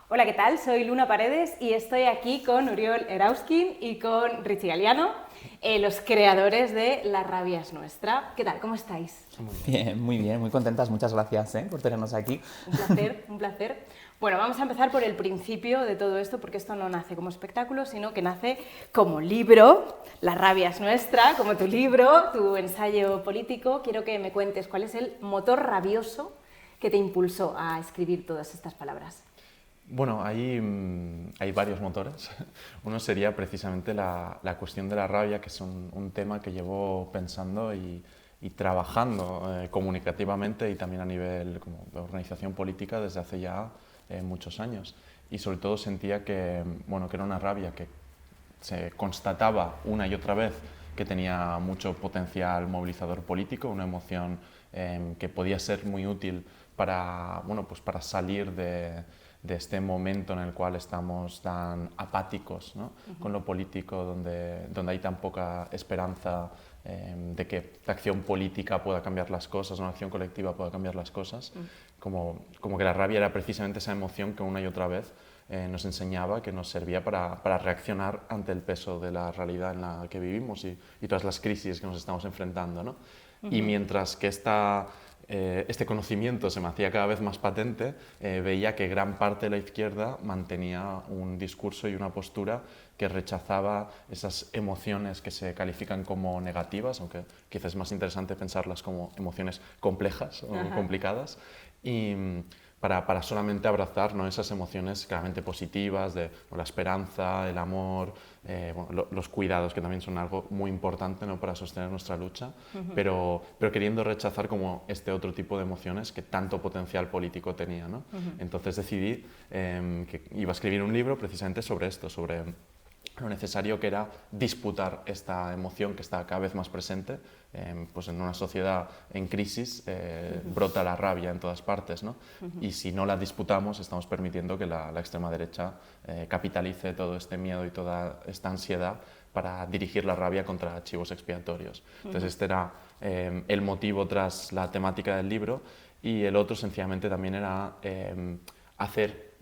Hola, ¿qué tal? Soy Luna Paredes y estoy aquí con Uriol Erauskin y con Richie Galiano, los creadores de La rabia es nuestra. ¿Qué tal? ¿Cómo estáis? Muy bien, muy contentas. Muchas gracias por tenernos aquí. Un placer, un placer. Bueno, vamos a empezar por el principio de todo esto, porque esto no nace como espectáculo, sino que nace como libro. La rabia es nuestra, como tu libro, tu ensayo político. Quiero que me cuentes cuál es el motor rabioso que te impulsó a escribir todas estas palabras. Bueno, hay varios motores. Uno sería precisamente la cuestión de la rabia, que es un tema que llevo pensando y trabajando comunicativamente y también a nivel como de organización política desde hace ya muchos años. Y sobre todo sentía que era una rabia que se constataba una y otra vez que tenía mucho potencial movilizador político, una emoción que podía ser muy útil para salir de este momento en el cual estamos tan apáticos, ¿no? Con lo político, donde hay tan poca esperanza de que la acción política pueda cambiar las cosas, una acción colectiva pueda cambiar las cosas, como que la rabia era precisamente esa emoción que una y otra vez nos enseñaba, que nos servía para reaccionar ante el peso de la realidad en la que vivimos y todas las crisis que nos estamos enfrentando, ¿no? Y mientras que este conocimiento se me hacía cada vez más patente, veía que gran parte de la izquierda mantenía un discurso y una postura que rechazaba esas emociones que se califican como negativas, aunque quizás es más interesante pensarlas como emociones complejas o complicadas, y para solamente abrazar, ¿no?, esas emociones claramente positivas de la esperanza, el amor, los cuidados, que también son algo muy importante, ¿no?, para sostener nuestra lucha, pero queriendo rechazar como este otro tipo de emociones que tanto potencial político tenía, ¿no? Entonces decidí que iba a escribir un libro precisamente sobre esto, sobre lo necesario que era disputar esta emoción que está cada vez más presente, pues en una sociedad en crisis brota la rabia en todas partes, ¿no? Y si no la disputamos estamos permitiendo que la extrema derecha capitalice todo este miedo y toda esta ansiedad para dirigir la rabia contra archivos expiatorios. Entonces este era el motivo tras la temática del libro, y el otro sencillamente también era hacer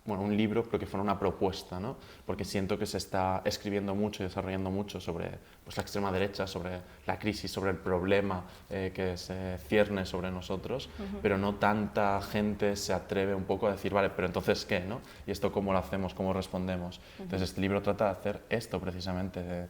un libro, pero que fuera una propuesta, ¿no? Porque siento que se está escribiendo mucho y desarrollando mucho sobre la extrema derecha, sobre la crisis, sobre el problema que se cierne sobre nosotros, pero no tanta gente se atreve un poco a decir, vale, pero entonces ¿qué?, ¿no? ¿Y esto cómo lo hacemos? ¿Cómo respondemos? Entonces este libro trata de hacer esto precisamente,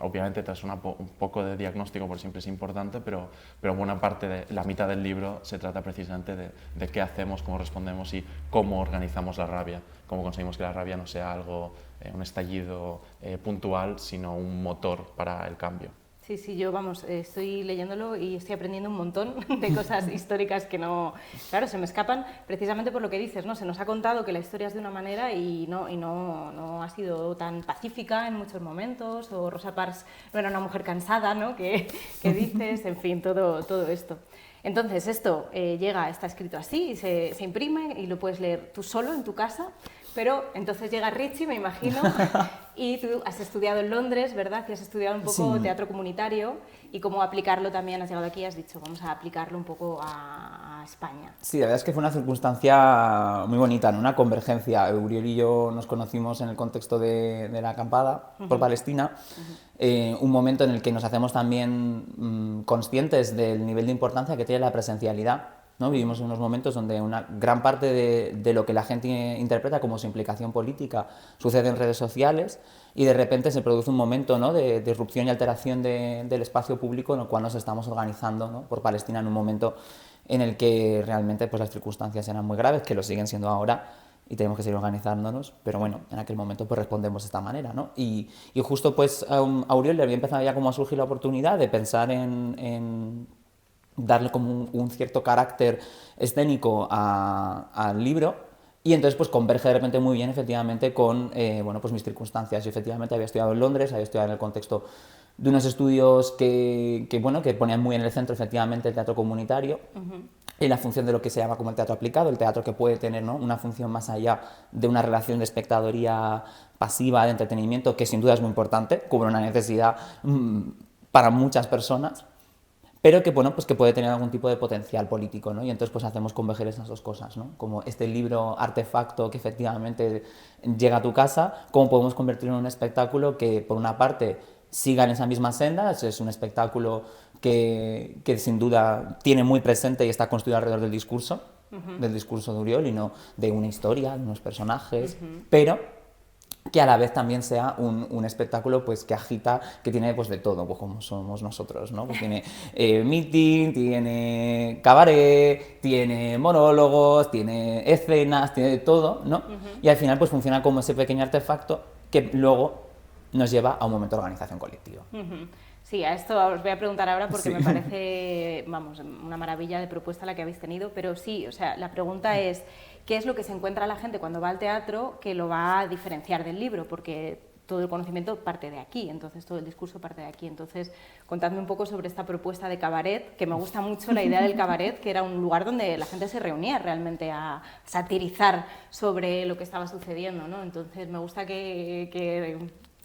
obviamente tras un poco de diagnóstico, por siempre es importante, pero buena parte de la mitad del libro se trata precisamente de qué hacemos, cómo respondemos y cómo organizamos la rabia, cómo conseguimos que la rabia no sea algo, un estallido puntual, sino un motor para el cambio. Sí, yo, vamos, estoy leyéndolo y estoy aprendiendo un montón de cosas históricas que no, claro, se me escapan precisamente por lo que dices, ¿no? Se nos ha contado que la historia es de una manera y no ha sido tan pacífica en muchos momentos, o Rosa Parks no era una mujer cansada, ¿no?, que dices, en fin, todo esto. Entonces esto está escrito así, y se imprime y lo puedes leer tú solo en tu casa, pero entonces llega Richie, me imagino, y tú has estudiado en Londres, ¿verdad? Y has estudiado un poco Sí. teatro comunitario y cómo aplicarlo también. Has llegado aquí y has dicho, vamos a aplicarlo un poco a España. Sí, la verdad es que fue una circunstancia muy bonita, ¿no? Una convergencia. Uriel y yo nos conocimos en el contexto de la acampada por Palestina, un momento en el que nos hacemos también conscientes del nivel de importancia que tiene la presencialidad, ¿no? Vivimos unos momentos donde una gran parte de lo que la gente interpreta como su implicación política sucede en redes sociales, y de repente se produce un momento, ¿no?, de disrupción y alteración del espacio público en el cual nos estamos organizando, ¿no?, por Palestina, en un momento en el que realmente pues, las circunstancias eran muy graves, que lo siguen siendo ahora, y tenemos que seguir organizándonos, pero bueno, en aquel momento pues respondemos de esta manera, ¿no? Y justo pues a Uriel le había empezado ya como a surgir la oportunidad de pensar en darle como un cierto carácter escénico al libro, y entonces pues converge de repente muy bien efectivamente con pues mis circunstancias. Yo efectivamente había estudiado en Londres, había estudiado en el contexto de unos estudios que ponían muy en el centro efectivamente el teatro comunitario, y la función de lo que se llama como el teatro aplicado, el teatro que puede tener, ¿no?, una función más allá de una relación de espectadoría pasiva, de entretenimiento, que sin duda es muy importante, cubre una necesidad para muchas personas, pero que, bueno, pues que puede tener algún tipo de potencial político, ¿no? Y entonces pues hacemos converger esas dos cosas, ¿no? Como este libro artefacto que efectivamente llega a tu casa, cómo podemos convertirlo en un espectáculo que, por una parte, siga en esa misma senda. Es un espectáculo que sin duda tiene muy presente y está construido alrededor del discurso de Oriol y no de una historia, de unos personajes, pero que a la vez también sea un espectáculo pues que agita, que tiene pues de todo, pues como somos nosotros, ¿no? Pues tiene meeting, tiene cabaret, tiene monólogos, tiene escenas, tiene de todo, ¿no? Y al final pues funciona como ese pequeño artefacto que luego nos lleva a un momento de organización colectiva. Sí, a esto os voy a preguntar ahora porque me parece, vamos, una maravilla de propuesta la que habéis tenido, pero sí, o sea, la pregunta es, ¿qué es lo que se encuentra la gente cuando va al teatro que lo va a diferenciar del libro? Porque todo el conocimiento parte de aquí, entonces todo el discurso parte de aquí. Entonces, contadme un poco sobre esta propuesta de cabaret, que me gusta mucho la idea del cabaret, que era un lugar donde la gente se reunía realmente a satirizar sobre lo que estaba sucediendo, ¿no? Entonces, me gusta que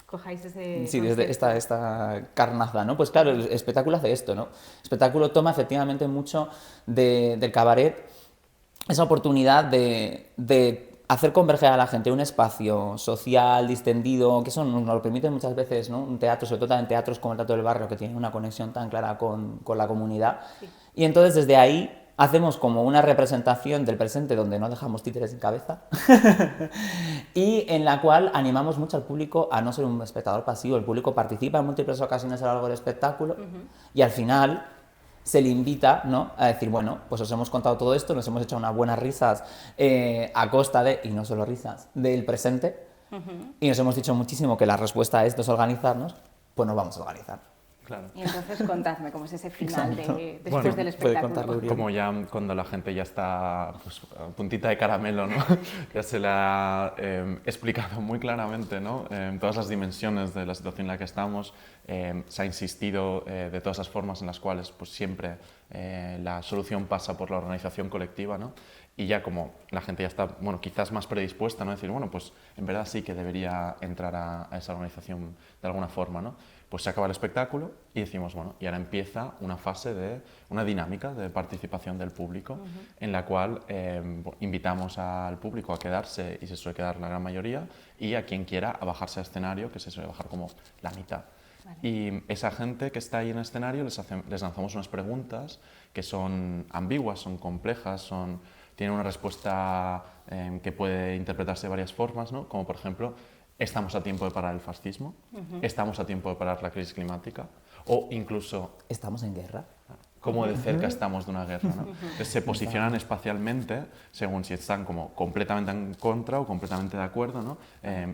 cojáis ese sí, desde esta carnaza, ¿no? Pues claro, el espectáculo hace esto, ¿no? El espectáculo toma efectivamente mucho del cabaret, esa oportunidad de hacer converger a la gente un espacio social, distendido, que eso nos lo permite muchas veces, ¿no? Un teatro, sobre todo en teatros como el Teatro del Barrio, que tiene una conexión tan clara con la comunidad. Sí. Y entonces desde ahí hacemos como una representación del presente donde no dejamos títeres sin cabeza y en la cual animamos mucho al público a no ser un espectador pasivo. El público participa en múltiples ocasiones a lo largo del espectáculo y al final se le invita, ¿no?, a decir, bueno, pues os hemos contado todo esto, nos hemos hecho unas buenas risas a costa de, y no solo risas, del presente, y nos hemos dicho muchísimo que la respuesta a esto es organizarnos, pues nos vamos a organizar. Claro. Y entonces contadme cómo es ese final después del espectáculo. Como ya cuando la gente ya está pues, a puntita de caramelo, ¿no? Ya se le ha explicado muy claramente, ¿no? Todas las dimensiones de la situación en la que estamos, se ha insistido de todas las formas en las cuales pues, siempre la solución pasa por la organización colectiva, ¿no? Y ya como la gente ya está, bueno, quizás más predispuesta, ¿no? Decir, bueno, pues en verdad sí que debería entrar a esa organización de alguna forma, ¿no? Pues se acaba el espectáculo y decimos, bueno, y ahora empieza una fase de una dinámica de participación del público en la cual invitamos al público a quedarse, y se suele quedar la gran mayoría, y a quien quiera a bajarse al escenario, que se suele bajar como la mitad. Vale. Y esa gente que está ahí en el escenario les lanzamos unas preguntas que son ambiguas, son complejas, tienen una respuesta que puede interpretarse de varias formas, ¿no? Como por ejemplo, ¿estamos a tiempo de parar el fascismo? ¿Estamos a tiempo de parar la crisis climática? O incluso... ¿estamos en guerra? ¿Cómo de cerca estamos de una guerra? ¿No? Entonces se posicionan espacialmente según si están como completamente en contra o completamente de acuerdo, ¿no?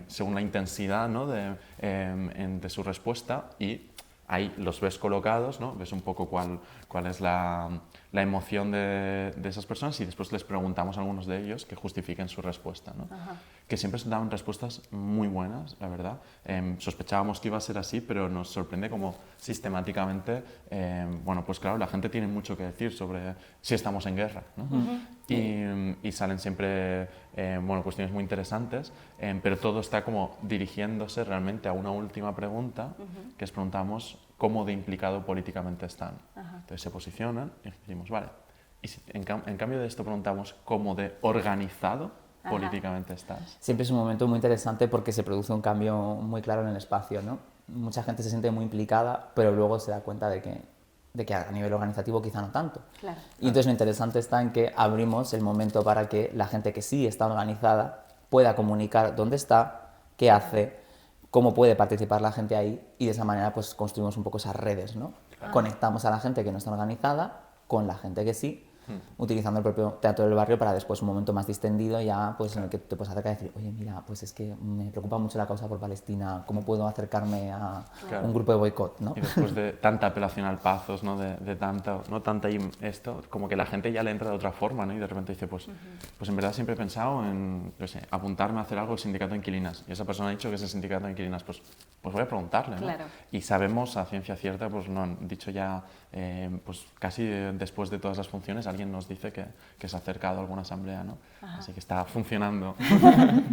Según la intensidad, ¿no? de su respuesta, y ahí los ves colocados, ¿no? Ves un poco cuál es la emoción de esas personas, y después les preguntamos a algunos de ellos que justifiquen su respuesta, ¿no? Que siempre daban respuestas muy buenas, la verdad. Sospechábamos que iba a ser así, pero nos sorprende como sistemáticamente, bueno, pues claro, la gente tiene mucho que decir sobre si estamos en guerra, ¿no? Y salen siempre, bueno, cuestiones muy interesantes, pero todo está como dirigiéndose realmente a una última pregunta, que les preguntamos cómo de implicado políticamente están. Entonces se posicionan y decimos, vale, y si en cambio de esto preguntamos cómo de organizado políticamente estás. Siempre es un momento muy interesante porque se produce un cambio muy claro en el espacio, ¿no? Mucha gente se siente muy implicada, pero luego se da cuenta de que a nivel organizativo quizá no tanto. Claro. Y entonces lo interesante está en que abrimos el momento para que la gente que sí está organizada pueda comunicar dónde está, qué hace, cómo puede participar la gente ahí, y de esa manera pues construimos un poco esas redes, ¿no? Conectamos a la gente que no está organizada con la gente que sí, utilizando el propio Teatro del Barrio para después un momento más distendido ya, pues en el que te puedes acercar y decir, oye, mira, pues es que me preocupa mucho la causa por Palestina, ¿cómo puedo acercarme a un grupo de boicot, ¿no? Y después de tanta apelación al pazos, ¿no? de tanta, ¿no? tanta esto, como que la gente ya le entra de otra forma, ¿no? Y de repente dice, pues en verdad siempre he pensado en, no sé, apuntarme a hacer algo al sindicato de inquilinas, y esa persona ha dicho que es el sindicato de inquilinas, pues voy a preguntarle, ¿no? Claro. Y sabemos a ciencia cierta, pues no han dicho ya, pues casi después de todas las funciones, alguien alguien nos dice que se ha acercado a alguna asamblea, ¿no? Así que está funcionando.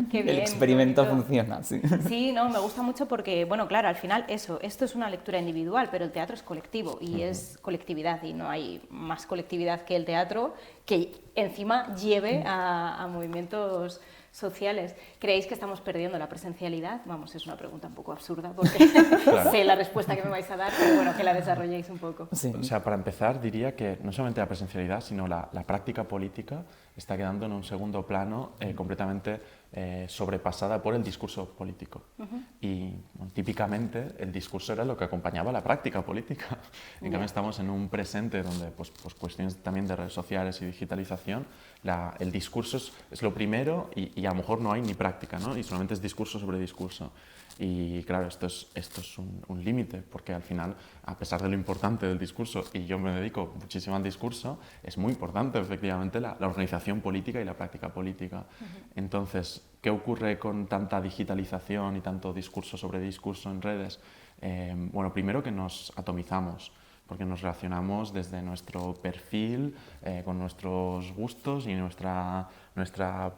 Qué bien, el experimento qué bonito. funciona, sí. Sí, no, me gusta mucho porque, bueno, claro, al final esto es una lectura individual, pero el teatro es colectivo y es colectividad y no hay más colectividad que el teatro que encima lleve a movimientos sociales. ¿Creéis que estamos perdiendo la presencialidad? Vamos, es una pregunta un poco absurda porque Claro. sé la respuesta que me vais a dar, pero bueno, que la desarrolléis un poco. Sí. O sea, para empezar, diría que no solamente la presencialidad, sino la práctica política está quedando en un segundo plano completamente sobrepasada por el discurso político. Y bueno, típicamente el discurso era lo que acompañaba la práctica política. En cambio estamos en un presente donde pues cuestiones también de redes sociales y digitalización, el discurso es lo primero y a lo mejor no hay ni práctica, ¿no? Y solamente es discurso sobre discurso. Y claro, esto es un límite, porque al final, a pesar de lo importante del discurso, y yo me dedico muchísimo al discurso, es muy importante efectivamente la organización política y la práctica política. Entonces, ¿qué ocurre con tanta digitalización y tanto discurso sobre discurso en redes? Bueno, primero que nos atomizamos, porque nos relacionamos desde nuestro perfil, con nuestros gustos y nuestra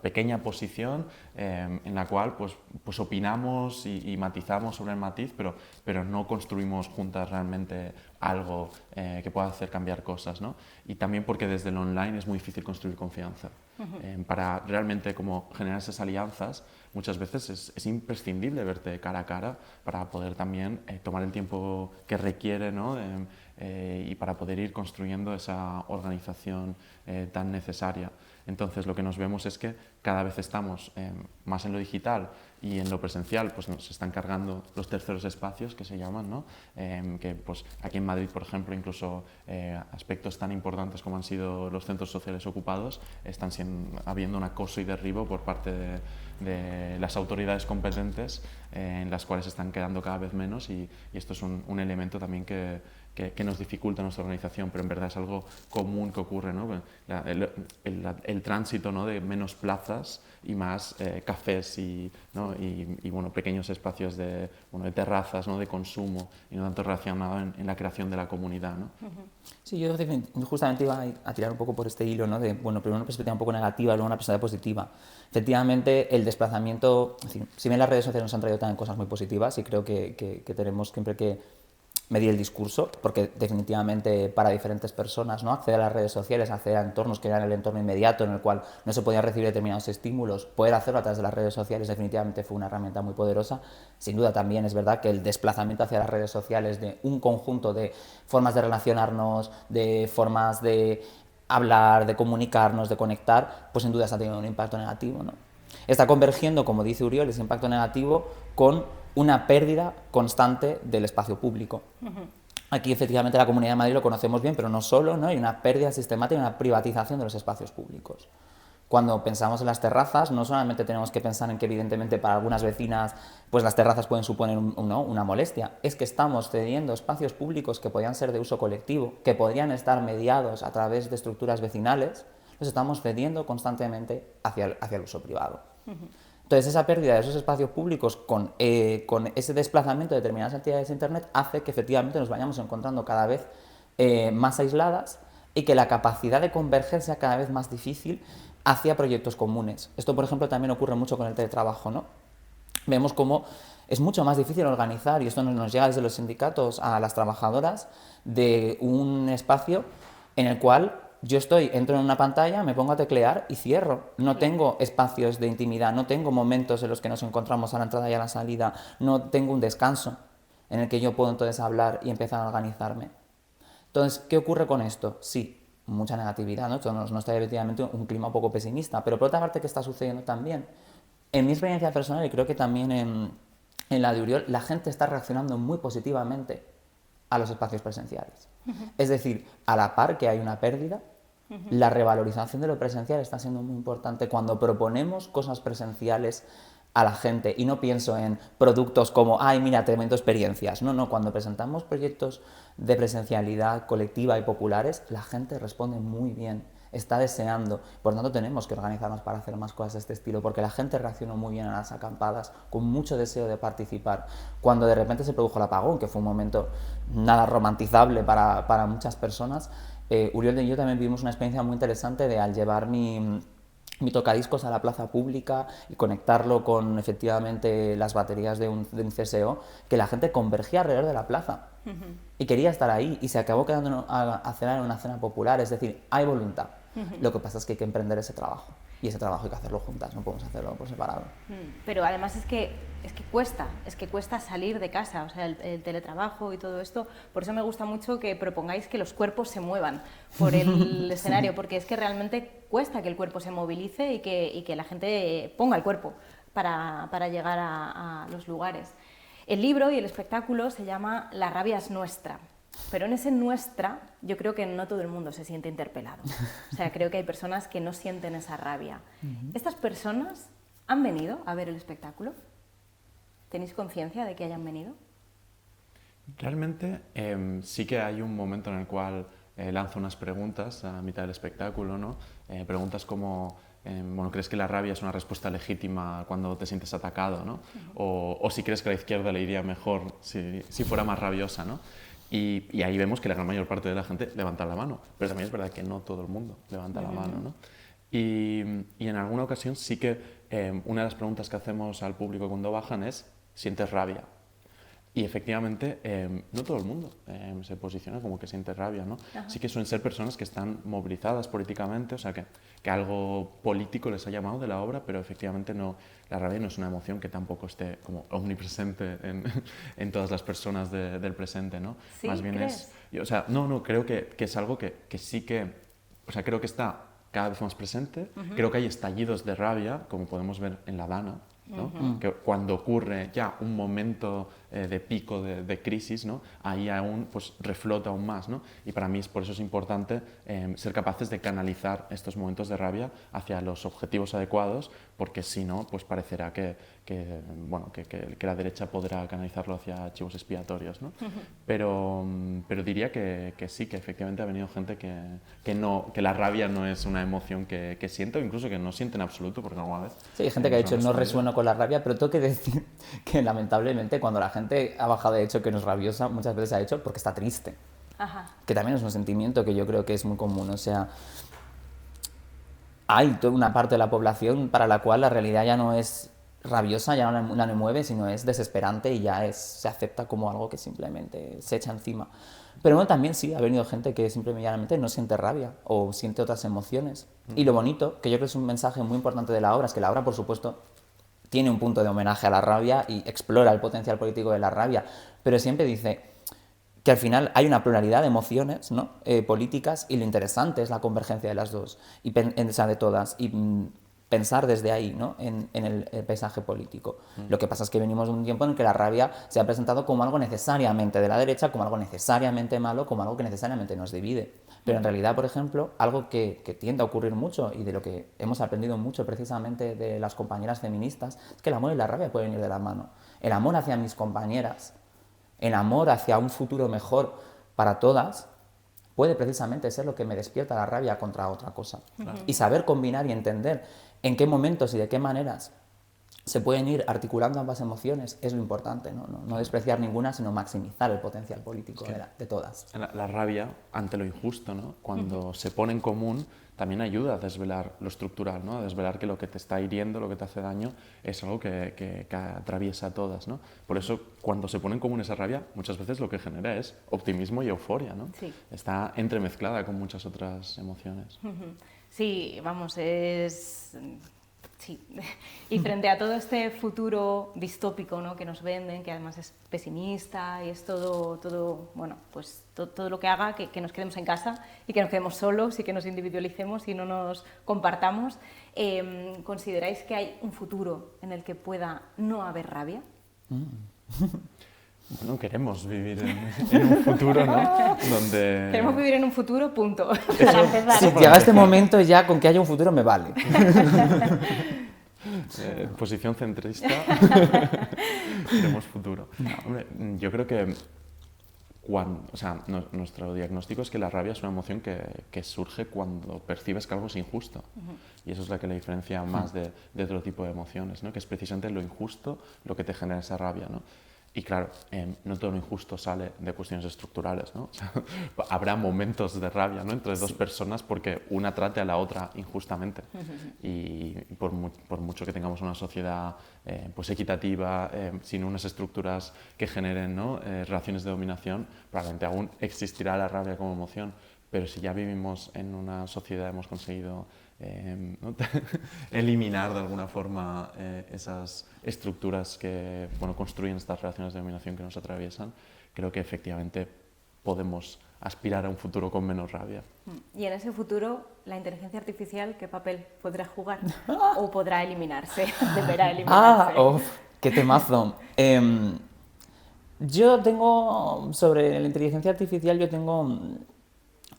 pequeña posición, en la cual pues opinamos y matizamos sobre el matiz, pero no construimos juntas realmente algo que pueda hacer cambiar cosas, ¿no? Y también porque desde el online es muy difícil construir confianza. Para realmente como generar esas alianzas, muchas veces es imprescindible verte cara a cara para poder también tomar el tiempo que requiere, ¿no? Y para poder ir construyendo esa organización tan necesaria. Entonces lo que nos vemos es que cada vez estamos más en lo digital y en lo presencial pues nos están cargando los terceros espacios que se llaman, ¿no? Que pues aquí en Madrid, por ejemplo, incluso aspectos tan importantes como han sido los centros sociales ocupados, están habiendo un acoso y derribo por parte de las autoridades competentes, en las cuales están quedando cada vez menos y esto es un elemento también que nos dificulta nuestra organización, pero en verdad es algo común que ocurre, ¿no? El tránsito, ¿no? De menos plazas y más cafés ¿no? y bueno, pequeños espacios de terrazas, ¿no? De consumo y no tanto relacionado en la creación de la comunidad, ¿no? Sí, yo justamente iba a tirar un poco por este hilo, ¿no? De, bueno, primero una perspectiva un poco negativa, luego una perspectiva positiva. Efectivamente, el desplazamiento, es decir, si bien las redes sociales nos han traído también cosas muy positivas y creo que tenemos siempre que medir el discurso, porque definitivamente para diferentes personas, ¿no? Acceder a las redes sociales, acceder a entornos que eran el entorno inmediato en el cual no se podían recibir determinados estímulos, poder hacerlo a través de las redes sociales definitivamente fue una herramienta muy poderosa. Sin duda también es verdad que el desplazamiento hacia las redes sociales de un conjunto de formas de relacionarnos, de formas de hablar, de comunicarnos, de conectar, pues sin duda está teniendo un impacto negativo, ¿no? Está convergiendo, como dice Uriol, ese impacto negativo con una pérdida constante del espacio público. Aquí efectivamente la Comunidad de Madrid lo conocemos bien, pero no solo, ¿no? Hay una pérdida sistemática y una privatización de los espacios públicos. Cuando pensamos en las terrazas, no solamente tenemos que pensar en que evidentemente para algunas vecinas pues las terrazas pueden suponer una molestia, es que estamos cediendo espacios públicos que podrían ser de uso colectivo, que podrían estar mediados a través de estructuras vecinales, los estamos cediendo constantemente hacia el uso privado. Entonces, esa pérdida de esos espacios públicos con ese desplazamiento de determinadas actividades de Internet hace que efectivamente nos vayamos encontrando cada vez más aisladas y que la capacidad de converger sea cada vez más difícil hacia proyectos comunes. Esto, por ejemplo, también ocurre mucho con el teletrabajo, ¿no? Vemos cómo es mucho más difícil organizar, y esto nos llega desde los sindicatos a las trabajadoras, de un espacio en el cual yo entro en una pantalla, me pongo a teclear y cierro. No tengo espacios de intimidad, no tengo momentos en los que nos encontramos a la entrada y a la salida, no tengo un descanso en el que yo puedo entonces hablar y empezar a organizarme. Entonces, ¿qué ocurre con esto? Sí, mucha negatividad, ¿no? Esto nos trae efectivamente un clima un poco pesimista, pero por otra parte, ¿qué está sucediendo también? En mi experiencia personal, y creo que también en la de Uriol, la gente está reaccionando muy positivamente a los espacios presenciales. Es decir, a la par que hay una pérdida, la revalorización de lo presencial está siendo muy importante. Cuando proponemos cosas presenciales a la gente, y no pienso en productos como, ay, mira, te invento experiencias. No, cuando presentamos proyectos de presencialidad colectiva y populares, la gente responde muy bien, está deseando. Por lo tanto, tenemos que organizarnos para hacer más cosas de este estilo, porque la gente reaccionó muy bien a las acampadas, con mucho deseo de participar. Cuando de repente se produjo el apagón, que fue un momento nada romantizable para muchas personas, Uriol y yo también vivimos una experiencia muy interesante de al llevar mi tocadiscos a la plaza pública y conectarlo con efectivamente las baterías de un CSO, que la gente convergía alrededor de la plaza y quería estar ahí y se acabó quedando a cenar en una cena popular, es decir, hay voluntad. Lo que pasa es que hay que emprender ese trabajo y ese trabajo hay que hacerlo juntas, no podemos hacerlo por separado. Pero además es que cuesta salir de casa, o sea, el teletrabajo y todo esto. Por eso me gusta mucho que propongáis que los cuerpos se muevan por el escenario, porque es que realmente cuesta que el cuerpo se movilice y que la gente ponga el cuerpo para llegar a los lugares. El libro y el espectáculo se llama La rabia es nuestra. Pero en ese nuestra, yo creo que no todo el mundo se siente interpelado. O sea, creo que hay personas que no sienten esa rabia. ¿Estas personas han venido a ver el espectáculo? ¿Tenéis conciencia de que hayan venido? Realmente sí que hay un momento en el cual lanzo unas preguntas a mitad del espectáculo, ¿no? Preguntas como, bueno, ¿crees que la rabia es una respuesta legítima cuando te sientes atacado, ¿no? O si crees que a la izquierda le iría mejor si fuera más rabiosa, ¿no? Y ahí vemos que la gran mayor parte de la gente levanta la mano, pero también es verdad que no todo el mundo levanta la mano, ¿no? Y en alguna ocasión sí que una de las preguntas que hacemos al público cuando bajan es ¿sientes rabia? Y efectivamente no todo el mundo se posiciona como que siente rabia, ¿no? Sí que suelen ser personas que están movilizadas políticamente, o sea que algo político les ha llamado de la obra, pero efectivamente no, la rabia no es una emoción que tampoco esté como omnipresente en todas las personas del presente, ¿no? ¿Sí? Más bien ¿Crees? o sea, no, creo que es algo que sí que, o sea, creo que está cada vez más presente. Creo que hay estallidos de rabia, como podemos ver en La Dana, ¿no? Que cuando ocurre ya un momento de pico de crisis, ¿no? Ahí aún pues, reflota aún más, ¿no? Y para mí por eso es importante ser capaces de canalizar estos momentos de rabia hacia los objetivos adecuados, porque si no, pues parecerá que la derecha podrá canalizarlo hacia archivos expiatorios, ¿no? Pero diría que sí, que efectivamente ha venido gente que la rabia no es una emoción que siente, o incluso que no siente en absoluto, porque alguna vez... Sí, hay gente que ha dicho no resueno con la rabia, pero tengo que decir que lamentablemente cuando la gente ha bajado de hecho que no es rabiosa, muchas veces ha hecho porque está triste. Que también es un sentimiento que yo creo que es muy común, o sea, hay toda una parte de la población para la cual la realidad ya no es rabiosa, ya no la mueve, sino es desesperante y ya se acepta como algo que simplemente se echa encima. Pero bueno, también sí, ha venido gente que simplemente no siente rabia o siente otras emociones. Y lo bonito, que yo creo que es un mensaje muy importante de la obra, es que la obra, por supuesto, tiene un punto de homenaje a la rabia y explora el potencial político de la rabia, pero siempre dice que al final hay una pluralidad de emociones, ¿no? Políticas, y lo interesante es la convergencia de las dos, y de todas, y pensar desde ahí, ¿no? en el paisaje político. Lo que pasa es que venimos de un tiempo en el que la rabia se ha presentado como algo necesariamente de la derecha, como algo necesariamente malo, como algo que necesariamente nos divide. Pero en realidad, por ejemplo, algo que tiende a ocurrir mucho y de lo que hemos aprendido mucho precisamente de las compañeras feministas es que el amor y la rabia pueden ir de la mano. El amor hacia mis compañeras, el amor hacia un futuro mejor para todas, puede precisamente ser lo que me despierta la rabia contra otra cosa. Claro. Y saber combinar y entender en qué momentos y de qué maneras se pueden ir articulando ambas emociones es lo importante, no despreciar ninguna, sino maximizar el potencial político de todas. La rabia ante lo injusto, ¿no? Cuando se pone en común, también ayuda a desvelar lo estructural, ¿no? A desvelar que lo que te está hiriendo, lo que te hace daño, es algo que atraviesa a todas, ¿no? Por eso, cuando se pone en común esa rabia, muchas veces lo que genera es optimismo y euforia, ¿no? Sí. Está entremezclada con muchas otras emociones. Sí, vamos, sí, y frente a todo este futuro distópico, ¿no? Que nos venden, que además es pesimista y es todo bueno, pues todo lo que haga que nos quedemos en casa y que nos quedemos solos y que nos individualicemos y no nos compartamos, ¿consideráis que hay un futuro en el que pueda no haber rabia? Bueno, queremos vivir en un futuro, ¿no? Donde... Queremos vivir en un futuro, punto. Si llega este momento ya con que haya un futuro me vale. Posición centrista, queremos futuro. No, hombre, yo creo que nuestro diagnóstico es que la rabia es una emoción que surge cuando percibes que algo es injusto. Y eso es la que la diferencia más de otro tipo de emociones, ¿no? Que es precisamente lo injusto lo que te genera esa rabia, ¿no? Y claro, no todo lo injusto sale de cuestiones estructurales, ¿no? O sea, habrá momentos de rabia, ¿no?, entre dos personas porque una trate a la otra injustamente. Y por mucho que tengamos una sociedad pues equitativa, sin unas estructuras que generen, ¿no?, relaciones de dominación, probablemente aún existirá la rabia como emoción. Pero si ya vivimos en una sociedad, hemos conseguido ¿no?, eliminar de alguna forma esas estructuras que, bueno, construyen estas relaciones de dominación que nos atraviesan, creo que efectivamente podemos aspirar a un futuro con menos rabia. Y en ese futuro, ¿la inteligencia artificial qué papel podrá jugar? ¿O podrá eliminarse? ¿Deberá eliminarse? ¡Qué temazo! Yo tengo, sobre la inteligencia artificial, yo tengo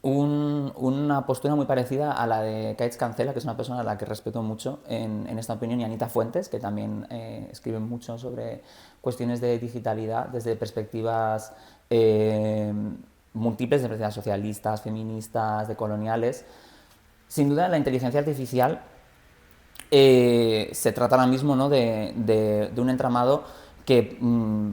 una postura muy parecida a la de Kaitz Cancela, que es una persona a la que respeto mucho en esta opinión, y Anita Fuentes, que también escriben mucho sobre cuestiones de digitalidad desde perspectivas múltiples, de perspectivas socialistas, feministas, decoloniales. Sin duda, la inteligencia artificial se trata ahora mismo, ¿no?, de un entramado que,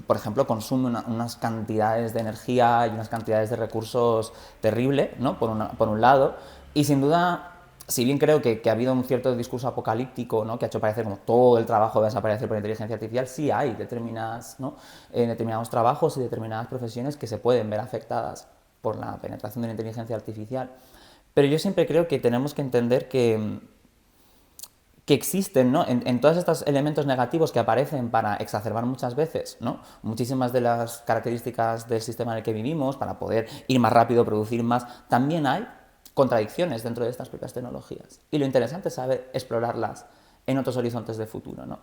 por ejemplo, consume unas cantidades de energía y unas cantidades de recursos terribles, ¿no?, por un lado, y sin duda, si bien creo que ha habido un cierto discurso apocalíptico, ¿no?, que ha hecho parecer como todo el trabajo va a desaparecer por inteligencia artificial, sí hay determinados trabajos y determinadas profesiones que se pueden ver afectadas por la penetración de la inteligencia artificial. Pero yo siempre creo que tenemos que entender que existen, ¿no?, en todos estos elementos negativos que aparecen para exacerbar muchas veces, ¿no?, muchísimas de las características del sistema en el que vivimos, para poder ir más rápido, producir más, también hay contradicciones dentro de estas propias tecnologías. Y lo interesante es saber explorarlas en otros horizontes de futuro, ¿no?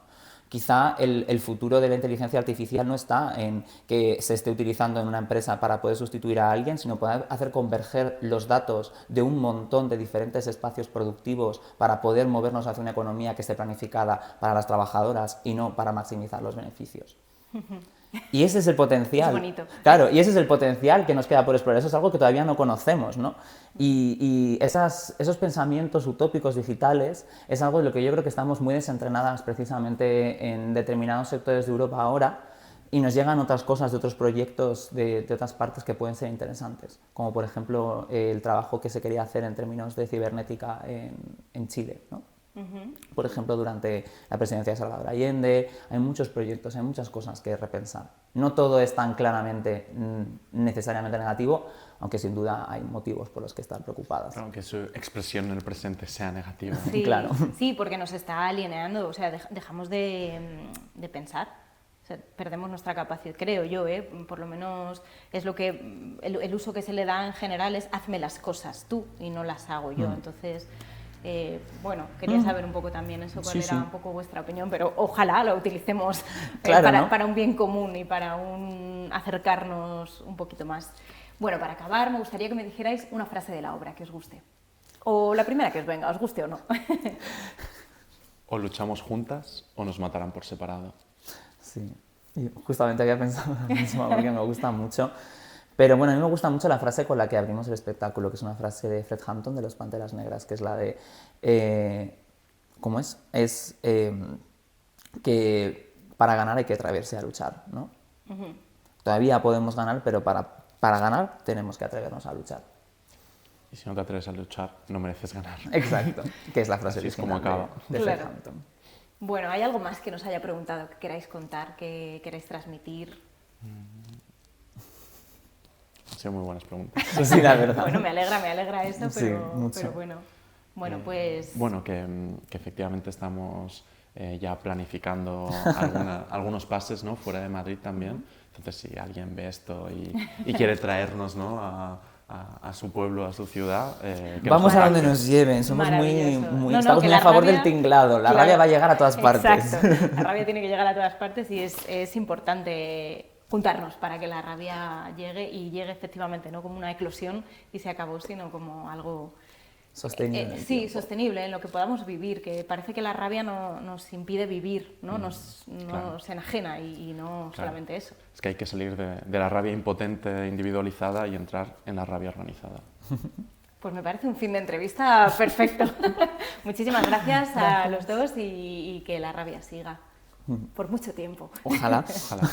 Quizá el futuro de la inteligencia artificial no está en que se esté utilizando en una empresa para poder sustituir a alguien, sino poder hacer converger los datos de un montón de diferentes espacios productivos para poder movernos hacia una economía que esté planificada para las trabajadoras y no para maximizar los beneficios. Y ese es el potencial. Es bonito. Claro, y ese es el potencial que nos queda por explorar. Eso es algo que todavía no conocemos, ¿no? Y esos pensamientos utópicos digitales es algo de lo que yo creo que estamos muy desentrenadas precisamente en determinados sectores de Europa ahora, y nos llegan otras cosas de otros proyectos de otras partes que pueden ser interesantes, como por ejemplo el trabajo que se quería hacer en términos de cibernética en Chile, ¿no? Por ejemplo, durante la presidencia de Salvador Allende, hay muchos proyectos, hay muchas cosas que repensar. No todo es tan claramente necesariamente negativo, aunque sin duda hay motivos por los que estar preocupadas. Aunque su expresión en el presente sea negativa. Sí, claro. Sí, porque nos está alienando, o sea, dejamos de pensar. O sea, perdemos nuestra capacidad, creo yo, por lo menos es lo que el uso que se le da en general es hazme las cosas tú y no las hago yo. Entonces, bueno, quería saber un poco también eso, cuál era un poco vuestra opinión, pero ojalá lo utilicemos claro, para un bien común y para acercarnos un poquito más. Bueno, para acabar, me gustaría que me dijerais una frase de la obra que os guste. O la primera que os venga, os guste o no. O luchamos juntas o nos matarán por separado. Sí, y justamente había pensado lo mismo porque me gusta mucho. Pero bueno, a mí me gusta mucho la frase con la que abrimos el espectáculo, que es una frase de Fred Hampton de los Panteras Negras, que es la de... ¿cómo es? Es que para ganar hay que atreverse a luchar, ¿no? Todavía podemos ganar, pero para ganar tenemos que atrevernos a luchar. Y si no te atreves a luchar, no mereces ganar. Exacto, que es la frase Así es como original acaba. de Fred Hampton. Bueno, ¿hay algo más que nos haya preguntado, que queráis contar, que queráis transmitir? Han sido muy buenas preguntas. Sí, la verdad. Bueno, me alegra eso, Sí, pero, mucho. pero bueno. Bueno, pues... Bueno, que efectivamente estamos ya planificando algunos pases, ¿no?, fuera de Madrid también. Entonces, si alguien ve esto y quiere traernos, ¿no?, a su pueblo, a su ciudad... Vamos a donde nos lleven, somos estamos muy a favor del tinglado, la rabia va a llegar a todas partes. Exacto, la rabia tiene que llegar a todas partes y es importante juntarnos para que la rabia llegue y llegue efectivamente, no como una eclosión y se acabó, sino como algo... Sostenible. Sí, sostenible, en lo que podamos vivir, que parece que la rabia nos impide vivir, ¿no? Nos enajena y no solamente eso. Es que hay que salir de la rabia impotente, individualizada y entrar en la rabia organizada. Pues me parece un fin de entrevista perfecto. Muchísimas gracias a los dos y que la rabia siga por mucho tiempo. Ojalá. Ojalá.